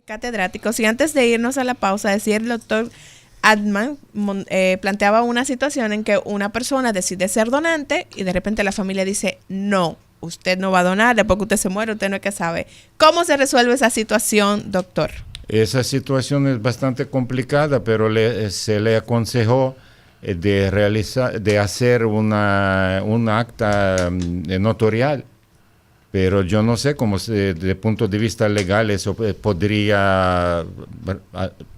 Catedráticos, y antes de irnos a la pausa, decía el doctor Adman, planteaba una situación en que una persona decide ser donante y de repente la familia dice, no, usted no va a donar, después que usted se muere, usted no es que sabe. ¿Cómo se resuelve esa situación, doctor? Esa situación es bastante complicada, pero se le aconsejó de hacer un acta notarial. Pero yo no sé cómo desde el punto de vista legal eso podría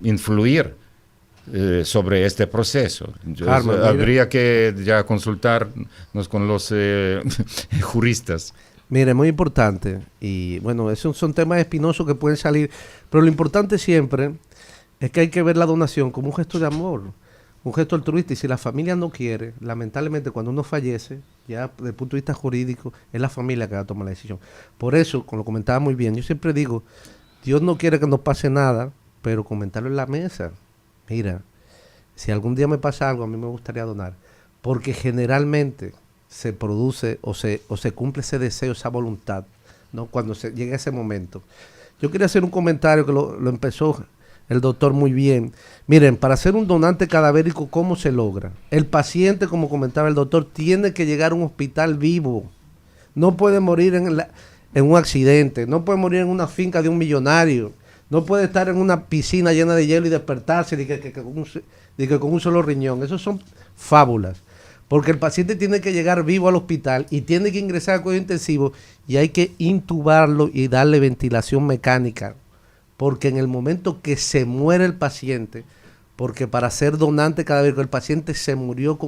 influir sobre este proceso. Carmen, habría que ya consultarnos con los juristas. Mire, muy importante, y bueno, esos son temas espinosos que pueden salir, pero lo importante siempre es que hay que ver la donación como un gesto de amor, un gesto altruista, y si la familia no quiere, lamentablemente cuando uno fallece, ya desde el punto de vista jurídico, es la familia que va a tomar la decisión. Por eso, como lo comentaba muy bien, yo siempre digo, Dios no quiere que nos pase nada, pero comentarlo en la mesa. Mira, si algún día me pasa algo, a mí me gustaría donar, porque generalmente se produce o se cumple ese deseo, esa voluntad, ¿no? Cuando se llega ese momento. Yo quería hacer un comentario que lo empezó el doctor muy bien. Miren, para ser un donante cadavérico, ¿cómo se logra? El paciente, como comentaba el doctor, tiene que llegar a un hospital vivo. No puede morir en un accidente, no puede morir en una finca de un millonario, no puede estar en una piscina llena de hielo y despertarse de que con un solo riñón. Eso son fábulas. Porque el paciente tiene que llegar vivo al hospital y tiene que ingresar a cuidado intensivo y hay que intubarlo y darle ventilación mecánica. Porque en el momento que se muere el paciente, porque para ser donante cadavérico el paciente se murió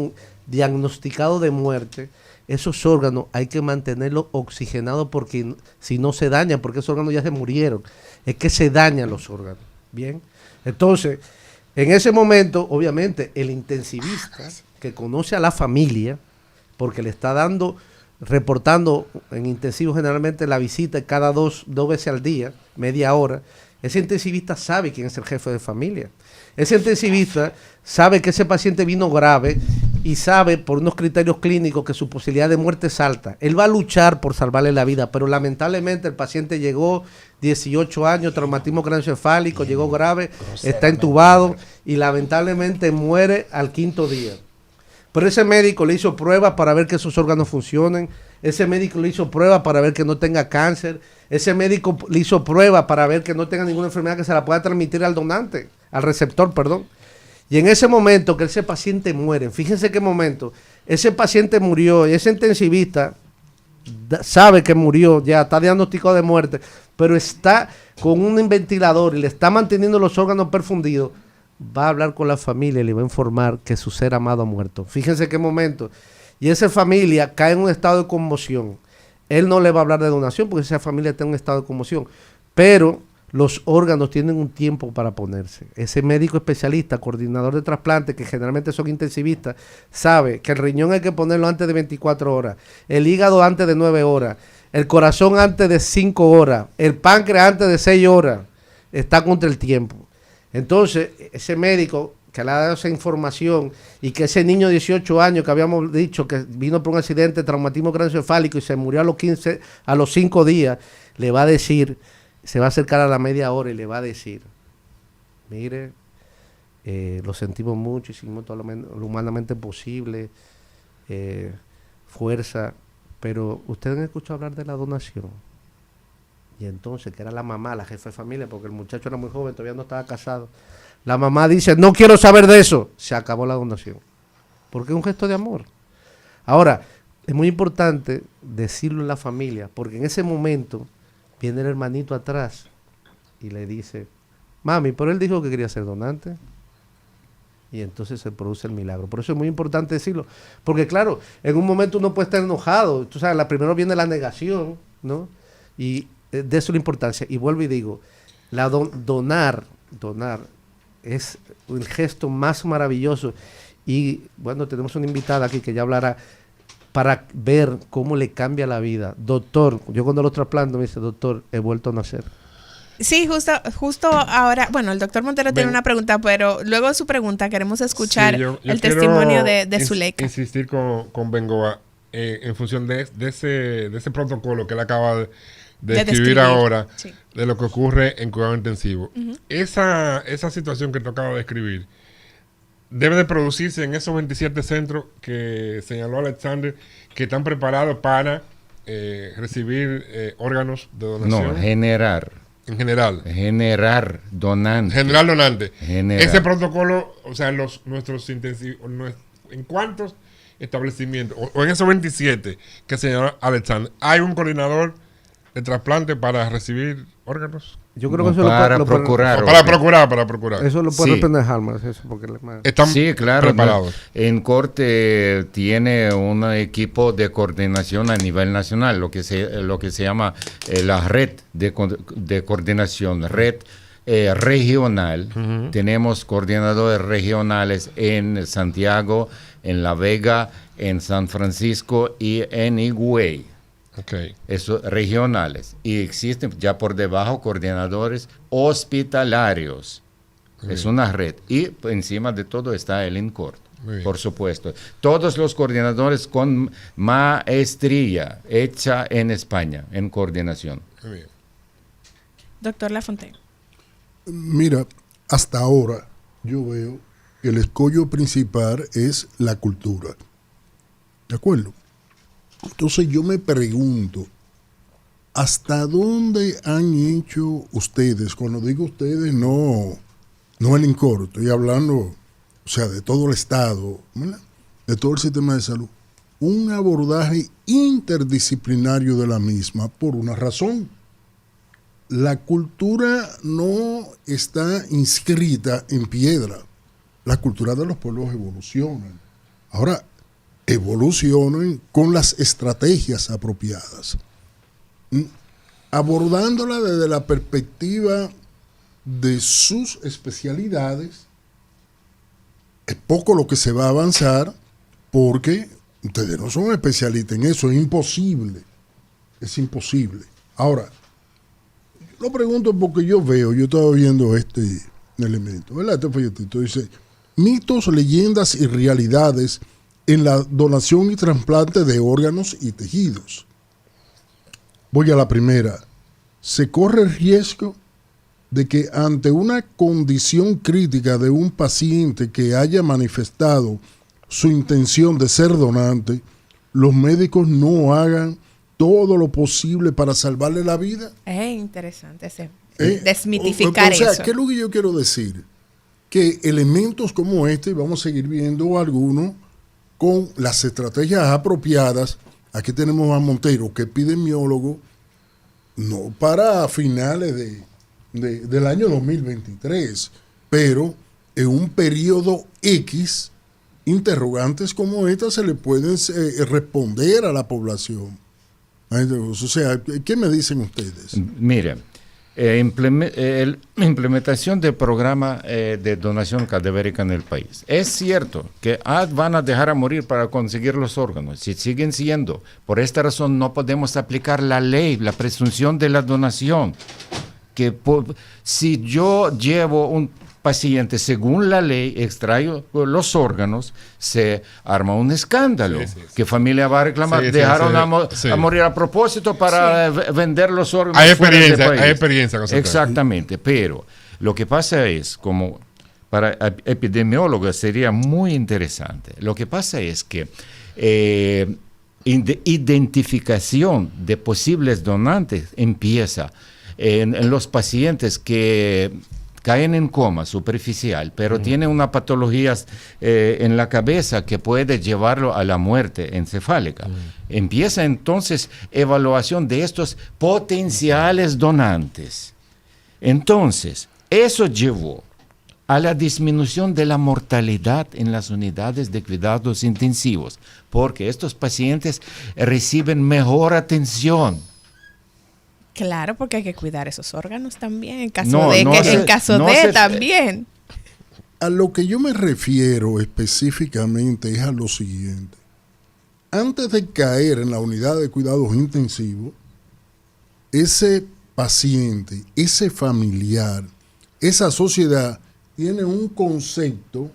diagnosticado de muerte, esos órganos hay que mantenerlos oxigenados porque si no se dañan, porque esos órganos ya se murieron, es que se dañan los órganos. Bien, entonces, en ese momento, obviamente, el intensivista que conoce a la familia, porque le está reportando en intensivo generalmente la visita cada dos veces al día, media hora, ese intensivista sabe quién es el jefe de familia. Ese intensivista sabe que ese paciente vino grave y sabe por unos criterios clínicos que su posibilidad de muerte es alta. Él va a luchar por salvarle la vida, pero lamentablemente el paciente llegó 18 años, traumatismo craneoencefálico, llegó grave, está entubado y lamentablemente muere al 5º día. Pero ese médico le hizo pruebas para ver que sus órganos funcionen, ese médico le hizo pruebas para ver que no tenga cáncer, ese médico le hizo pruebas para ver que no tenga ninguna enfermedad que se la pueda transmitir al donante, al receptor, perdón. Y en ese momento que ese paciente muere, fíjense qué momento, ese paciente murió y ese intensivista sabe que murió, ya está diagnosticado de muerte, pero está con un ventilador y le está manteniendo los órganos perfundidos, va a hablar con la familia y le va a informar que su ser amado ha muerto. Fíjense qué momento. Y esa familia cae en un estado de conmoción. Él no le va a hablar de donación porque esa familia está en un estado de conmoción. Pero los órganos tienen un tiempo para ponerse. Ese médico especialista, coordinador de trasplante, que generalmente son intensivistas, sabe que el riñón hay que ponerlo antes de 24 horas, el hígado antes de 9 horas, el corazón antes de 5 horas, el páncreas antes de 6 horas. Está contra el tiempo. Entonces, ese médico que le ha dado esa información y que ese niño de 18 años que habíamos dicho que vino por un accidente, traumatismo craneoencefálico y se murió a los 5 días, le va a decir, se va a acercar a la media hora y le va a decir, mire, lo sentimos mucho, hicimos todo lo humanamente posible, fuerza, pero ustedes han escuchado hablar de la donación. Y entonces, que era la mamá, la jefa de familia, porque el muchacho era muy joven, todavía no estaba casado. La mamá dice, no quiero saber de eso. Se acabó la donación. Porque es un gesto de amor. Ahora, es muy importante decirlo en la familia, porque en ese momento viene el hermanito atrás y le dice, mami, pero él dijo que quería ser donante. Y entonces se produce el milagro. Por eso es muy importante decirlo. Porque claro, en un momento uno puede estar enojado. Tú sabes, primero viene la negación, ¿no? Y de eso la importancia. Y vuelvo y digo, donar es el gesto más maravilloso. Y bueno, tenemos una invitada aquí que ya hablará para ver cómo le cambia la vida. Doctor, yo cuando lo trasplanto me dice, doctor, he vuelto a nacer. Sí, justo ahora, bueno, el doctor Montero tiene una pregunta, pero luego de su pregunta queremos escuchar el testimonio de Zuleika. Insistir con Bengoa en función de ese protocolo que él acaba De escribir describir, ahora sí. de lo que ocurre en cuidado intensivo. Esa situación que te acabo de describir debe de producirse en esos 27 centros que señaló Alexander, que están preparados para recibir órganos de donación. No, generar. En general. Generar donantes. General donante. General. Ese protocolo, o sea, nuestros intensivos, ¿en cuántos establecimientos? O en esos 27 que señaló Alexander, ¿hay un coordinador de trasplante para recibir órganos? Yo creo No, que eso para lo puede- procurar. Para procurar. Eso lo puede Sí. responder Halmas, eso porque le- Están Sí, claro. preparados. En corte tiene un equipo de coordinación a nivel nacional, lo que se llama la red de coordinación, red regional. Tenemos coordinadores regionales en Santiago, en La Vega, en San Francisco y en Higüey. Okay. Eso, regionales. Y existen ya por debajo coordinadores hospitalarios. Es una red. Y encima de todo está el INCORT, Muy bien. por supuesto. Todos los coordinadores con maestría hecha en España, en coordinación. Muy bien. Doctor Lafontaine. Mira, hasta ahora yo veo que el escollo principal es la cultura. ¿De acuerdo? Entonces yo me pregunto, ¿hasta dónde han hecho ustedes? Cuando digo ustedes, no el INCOR, estoy hablando, o sea, de todo el Estado, ¿verdad? De todo el sistema de salud, un abordaje interdisciplinario de la misma por una razón. La cultura no está inscrita en piedra. La cultura de los pueblos evoluciona. Ahora, evolucionen con las estrategias apropiadas, abordándola desde la perspectiva de sus especialidades. Es poco lo que se va a avanzar porque ustedes no son especialistas en eso, es imposible. Ahora, lo pregunto porque yo estaba viendo este elemento, ¿verdad? Este folletito dice, mitos, leyendas y realidades en la donación y trasplante de órganos y tejidos. Voy a la primera. Se corre el riesgo de que ante una condición crítica de un paciente que haya manifestado su intención de ser donante, los médicos no hagan todo lo posible para salvarle la vida. Es interesante desmitificar o sea, eso. ¿qué es lo que yo quiero decir? Que elementos como este, vamos a seguir viendo algunos, con las estrategias apropiadas. Aquí tenemos a Montero, que es epidemiólogo, no para finales del año 2023, pero en un periodo X, interrogantes como esta se le pueden responder a la población. O sea, ¿qué me dicen ustedes? Mire, implementación del programa de donación cadavérica en el país. Es cierto que van a dejar a morir para conseguir los órganos. Si siguen siendo, por esta razón no podemos aplicar la ley, la presunción de la donación. Si yo llevo un paciente según la ley, extraigo los órganos, se arma un escándalo. Sí. ¿Qué familia va a reclamar? Dejaron a morir a propósito para vender los órganos. Hay fuera del país. experiencia con eso. Exactamente, pero lo que pasa es, como para epidemiólogos sería muy interesante, lo que pasa es que identificación de posibles donantes empieza en los pacientes que caen en coma superficial, pero tienen una patología en la cabeza que puede llevarlo a la muerte encefálica. Empieza entonces evaluación de estos potenciales donantes. Entonces, eso llevó a la disminución de la mortalidad en las unidades de cuidados intensivos, porque estos pacientes reciben mejor atención. Claro, porque hay que cuidar esos órganos también, en caso No, de no que se- en caso no de se- también. A lo que yo me refiero específicamente es a lo siguiente. Antes de caer en la unidad de cuidados intensivos, ese paciente, ese familiar, esa sociedad tiene un concepto,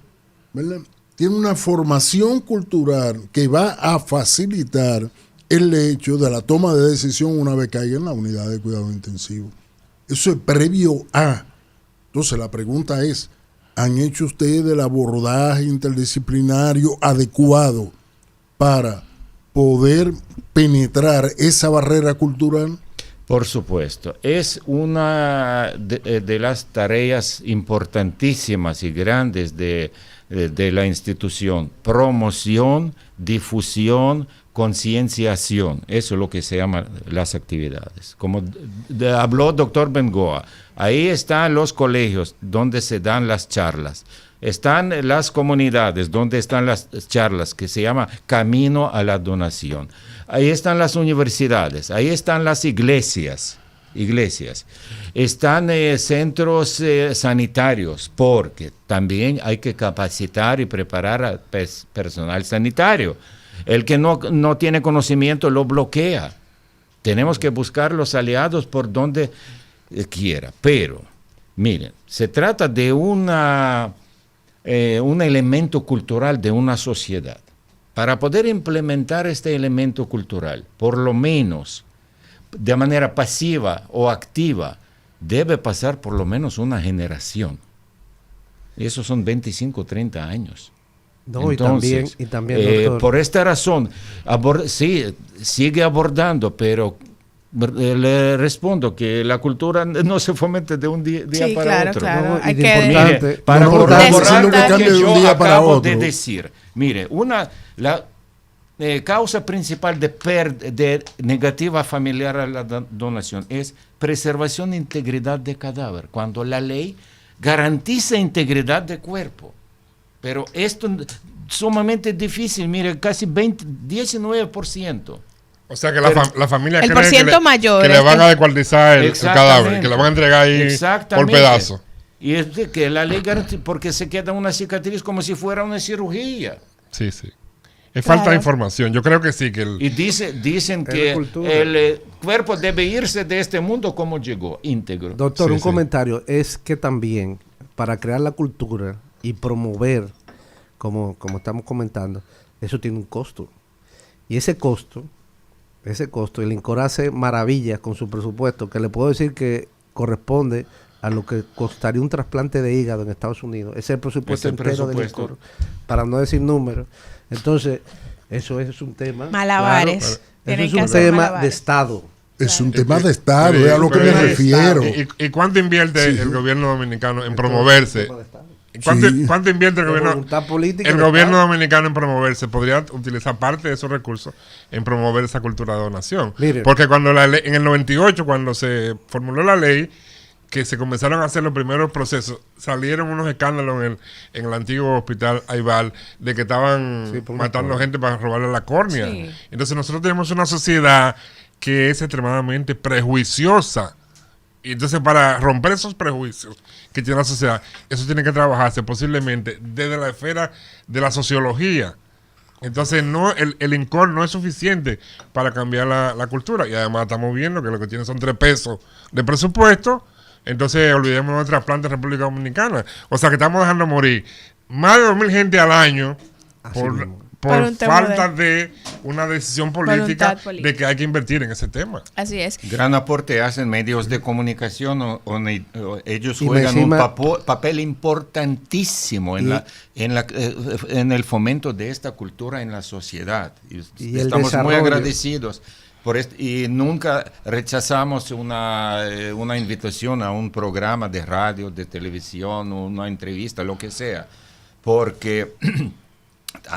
¿verdad? Tiene una formación cultural que va a facilitar el hecho de la toma de decisión una vez caiga en la unidad de cuidado intensivo. Eso es previo a. Entonces la pregunta es, ¿han hecho ustedes el abordaje interdisciplinario adecuado para poder penetrar esa barrera cultural? Por supuesto, es una de las tareas importantísimas y grandes de la institución. Promoción, difusión, concienciación. Eso es lo que se llaman las actividades. Como habló doctor Bengoa, ahí están los colegios donde se dan las charlas. Están las comunidades donde están las charlas que se llama Camino a la Donación. Ahí están las universidades, ahí están las iglesias. Están centros sanitarios, porque también hay que capacitar y preparar al personal sanitario. El que no tiene conocimiento lo bloquea. Tenemos que buscar los aliados por donde quiera. Pero, miren, se trata de un elemento cultural de una sociedad. Para poder implementar este elemento cultural, por lo menos de manera pasiva o activa, debe pasar por lo menos una generación. Esos son 25, 30 años. No, Entonces, y también doctor, por esta razón, sí, sigue abordando, pero le respondo que la cultura no se fomenta de un día Sí, para claro, otro. claro. No, Hay y que de importante, Mire, para no, corroborar lo que lo cambia que de un yo día para acabo otro. de decir, mire, la causa principal de negativa familiar a la donación es preservación de integridad de cadáver, cuando la ley garantiza integridad de cuerpo. Pero esto es sumamente difícil, mire, casi 19%. O sea que la familia el cree porciento mayor que le es van que- a descuartizar el cadáver, que le van a entregar ahí por Exactamente. pedazo. Y es de que la ley garantiza, porque se queda una cicatriz como si fuera una cirugía. Sí, sí. Es falta de Claro. información. Yo creo que sí, que Y dicen Es que la cultura. el cuerpo debe irse de este mundo como llegó, íntegro. doctor, Sí, un sí. comentario es que también para crear la cultura y promover, como estamos comentando, eso tiene un costo. Y ese costo, el INCOR hace maravillas con su presupuesto, que le puedo decir que corresponde a lo que costaría un trasplante de hígado en Estados Unidos. Ese es el presupuesto Ese entero del presupuesto. INCOR, para no decir números. Entonces, eso es un tema. Malabares. Claro, Tienen eso que es un hacer tema malabares. de Estado. Es un tema de Estado, es a lo que me Pero- refiero. ¿Y cuánto invierte el gobierno dominicano en promoverse? ¿Cuánto, Sí. cuánto invierte el De gobierno? voluntad política El del gobierno Estado. dominicano en promoverse podría utilizar parte de esos recursos en promover esa cultura de donación. Mire. Porque cuando la ley, en el 98, cuando se formuló la ley, que se comenzaron a hacer los primeros procesos, salieron unos escándalos en el antiguo hospital Aibal de que estaban Sí, por una matando córnea. gente para robarle la córnea. Sí. Entonces nosotros tenemos una sociedad que es extremadamente prejuiciosa. Y entonces para romper esos prejuicios que tiene la sociedad, eso tiene que trabajarse posiblemente desde la esfera de la sociología. Entonces el INCOR no es suficiente para cambiar la cultura. Y además estamos viendo que lo que tiene son 3 pesos de presupuesto. Entonces olvidemos de trasplante en República Dominicana. O sea que estamos dejando morir más de 2,000 gente al año Así por mismo. Por un tema falta de una decisión política Voluntad política. de que hay que invertir en ese tema. Así es. Gran aporte hacen medios de comunicación, o ellos Y juegan encima- un papel importantísimo en el fomento de esta cultura en la sociedad. Y el Estamos muy desarrollo. agradecidos por esto, y nunca rechazamos una invitación a un programa de radio, de televisión, una entrevista, lo que sea, porque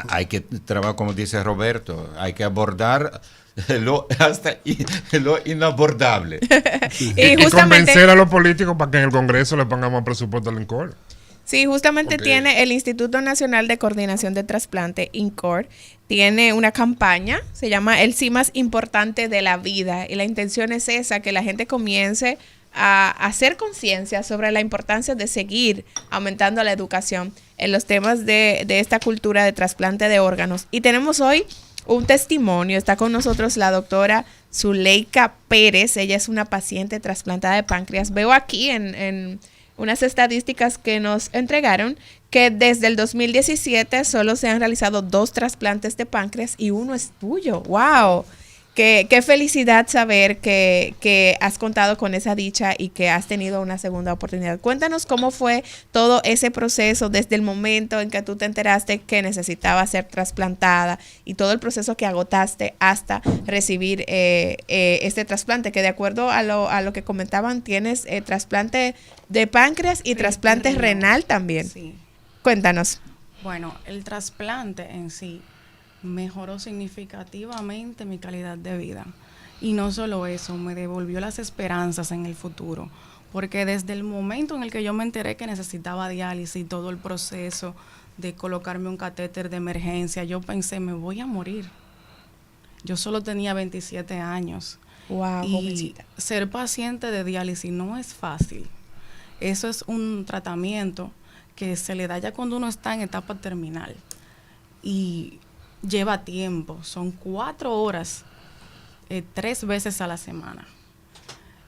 hay que trabajar, como dice Roberto, hay que abordar lo inabordable. Y justamente, convencer a los políticos para que en el Congreso le pongamos presupuesto al INCOR. sí, justamente Ok. tiene el Instituto Nacional de Coordinación de Trasplante, INCOR, tiene una campaña, se llama El sí más importante de la vida, y la intención es esa, que la gente comience a hacer conciencia sobre la importancia de seguir aumentando la educación en los temas de esta cultura de trasplante de órganos. Y tenemos hoy un testimonio, está con nosotros la doctora Zuleika Pérez, ella es una paciente trasplantada de páncreas. Veo aquí en unas estadísticas que nos entregaron que desde el 2017 solo se han realizado 2 trasplantes de páncreas y uno es tuyo. ¡Wow! Qué felicidad saber que has contado con esa dicha y que has tenido una segunda oportunidad. Cuéntanos cómo fue todo ese proceso desde el momento en que tú te enteraste que necesitabas ser trasplantada y todo el proceso que agotaste hasta recibir este trasplante, que de acuerdo a lo que comentaban, tienes trasplante de páncreas y trasplante renal también. Sí. Cuéntanos. Bueno, el trasplante en sí mejoró significativamente mi calidad de vida. Y no solo eso, me devolvió las esperanzas en el futuro. Porque desde el momento en el que yo me enteré que necesitaba diálisis y todo el proceso de colocarme un catéter de emergencia, yo pensé, me voy a morir. Yo solo tenía 27 años. Wow, Y jovencita. ser paciente de diálisis no es fácil. Eso es un tratamiento que se le da ya cuando uno está en etapa terminal. Y lleva tiempo, son 4 horas, 3 veces a la semana.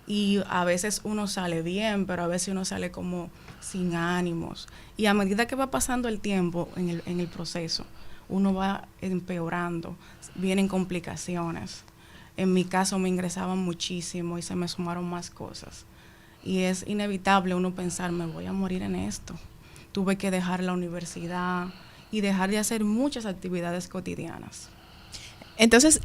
Y a veces uno sale bien, pero a veces uno sale como sin ánimos. Y a medida que va pasando el tiempo en el proceso, uno va empeorando, vienen complicaciones. En mi caso me ingresaban muchísimo y se me sumaron más cosas. Y es inevitable uno pensar, me voy a morir en esto. Tuve que dejar la universidad y dejar de hacer muchas actividades cotidianas. Entonces,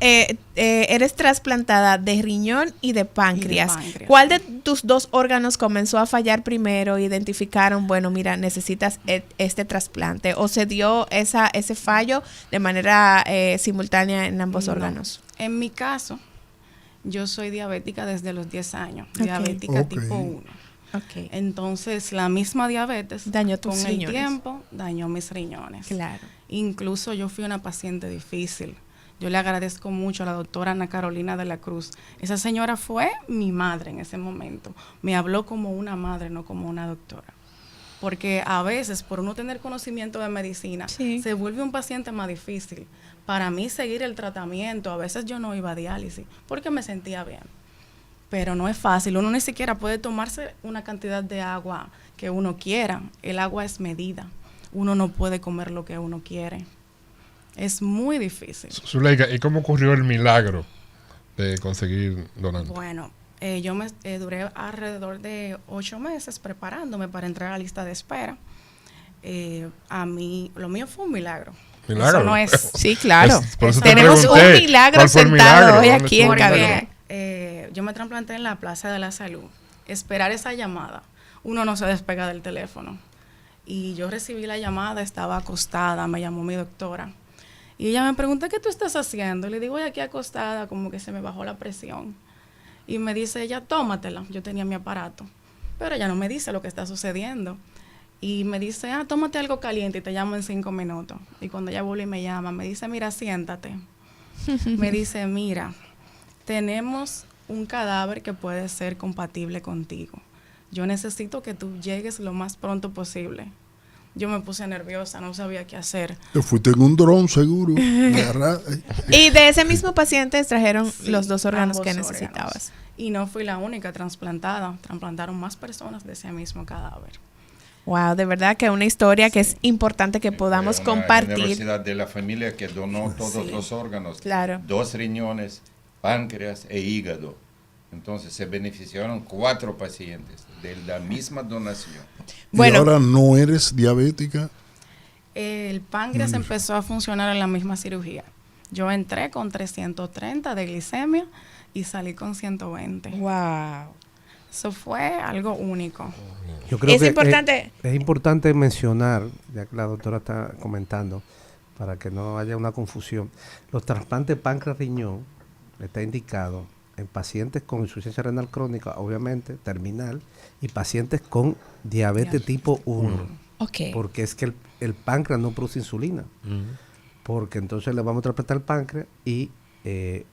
eres trasplantada de riñón y de páncreas. Y de páncreas. ¿Cuál de tus 2 órganos comenzó a fallar primero? Identificaron, bueno, mira, necesitas este trasplante. ¿O se dio ese fallo de manera simultánea en ambos No. órganos? En mi caso, yo soy diabética desde los 10 años, Ok. diabética Ok. tipo 1. Ok. Entonces, la misma diabetes Dañó tus con riñones. el tiempo dañó mis riñones. Claro. Incluso yo fui una paciente difícil. Yo le agradezco mucho a la doctora Ana Carolina de la Cruz. Esa señora fue mi madre en ese momento. Me habló como una madre, no como una doctora. Porque a veces, por no tener conocimiento de medicina, Sí. se vuelve un paciente más difícil. Para mí seguir el tratamiento, a veces yo no iba a diálisis porque me sentía bien. Pero no es fácil, uno ni siquiera puede tomarse una cantidad de agua que uno quiera. El agua es medida. Uno no puede comer lo que uno quiere. Es muy difícil. Zuleika, ¿y cómo ocurrió el milagro de conseguir donante? Bueno, yo me duré alrededor de 8 meses preparándome para entrar a la lista de espera. A mí, lo mío fue un milagro. ¿Milagro? Eso no es... Sí, claro. Por eso te Tenemos pregunté, un milagro ¿cuál fue el sentado milagro? hoy ¿Dónde aquí en estuvo el cabina. milagro? Yo me trasplanté en la Plaza de la Salud. Esperar esa llamada, uno no se despega del teléfono. Y yo recibí la llamada, estaba acostada, me llamó mi doctora. Y ella me preguntó, ¿qué tú estás haciendo? Y le digo, aquí acostada, como que se me bajó la presión. Y me dice ella, tómatela. Yo tenía mi aparato. Pero ella no me dice lo que está sucediendo. Y me dice, tómate algo caliente y te llamo en 5 minutos. Y cuando ella vuelve y me llama, me dice, mira, siéntate. Me dice, mira, tenemos un cadáver que puede ser compatible contigo. Yo necesito que tú llegues lo más pronto posible. Yo me puse nerviosa, no sabía qué hacer. Te fuiste en un dron, seguro. Y de ese mismo paciente extrajeron Sí, los 2 órganos ambos que órganos. necesitabas. Y no fui la única trasplantada. Trasplantaron más personas de ese mismo cadáver. Wow, de verdad que una historia que es importante que podamos Una compartir. generosidad de la familia que donó todos los órganos. Claro. 2 riñones, páncreas e hígado. Entonces se beneficiaron 4 pacientes de la misma donación. Bueno. Y ahora no eres diabética. El páncreas empezó a funcionar en la misma cirugía. Yo entré con 330 de glicemia y salí con 120. Wow. Eso fue algo único. Yo creo Es que importante- es importante mencionar, ya que la doctora está comentando, para que no haya una confusión, los trasplantes páncreas-riñón está indicado en pacientes con insuficiencia renal crónica, obviamente, terminal, y pacientes con diabetes tipo 1, Ok. porque es que el páncreas no produce insulina, porque entonces le vamos a trasplantar el páncreas y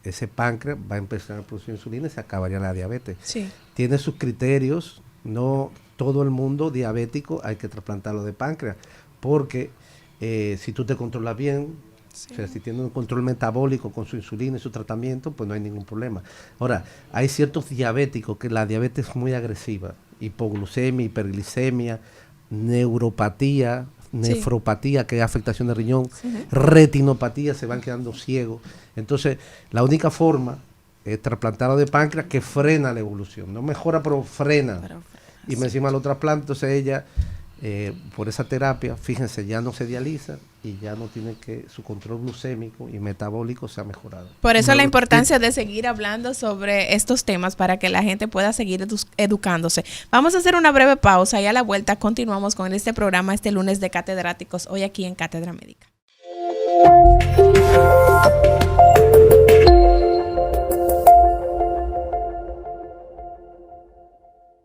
ese páncreas va a empezar a producir insulina y se acabaría la diabetes. Sí. Tiene sus criterios, no todo el mundo diabético hay que trasplantarlo de páncreas, porque si tú te controlas bien, o sea, si tienes un control metabólico con su insulina y su tratamiento, pues no hay ningún problema. Ahora, hay ciertos diabéticos que la diabetes es muy agresiva, hipoglucemia, hiperglicemia, neuropatía, nefropatía, que es afectación de riñón, retinopatía, se van quedando ciegos. Entonces, la única forma trasplantado de páncreas que frena la evolución. No mejora, pero frena. Y encima lo trasplanta, entonces ella, por esa terapia, fíjense, ya no se dializa y ya no tiene que, su control glucémico y metabólico se ha mejorado. Por eso la importancia de seguir hablando sobre estos temas para que la gente pueda seguir educándose. Vamos a hacer una breve pausa y a la vuelta continuamos con este programa este lunes de Catedráticos, hoy aquí en Cátedra Médica.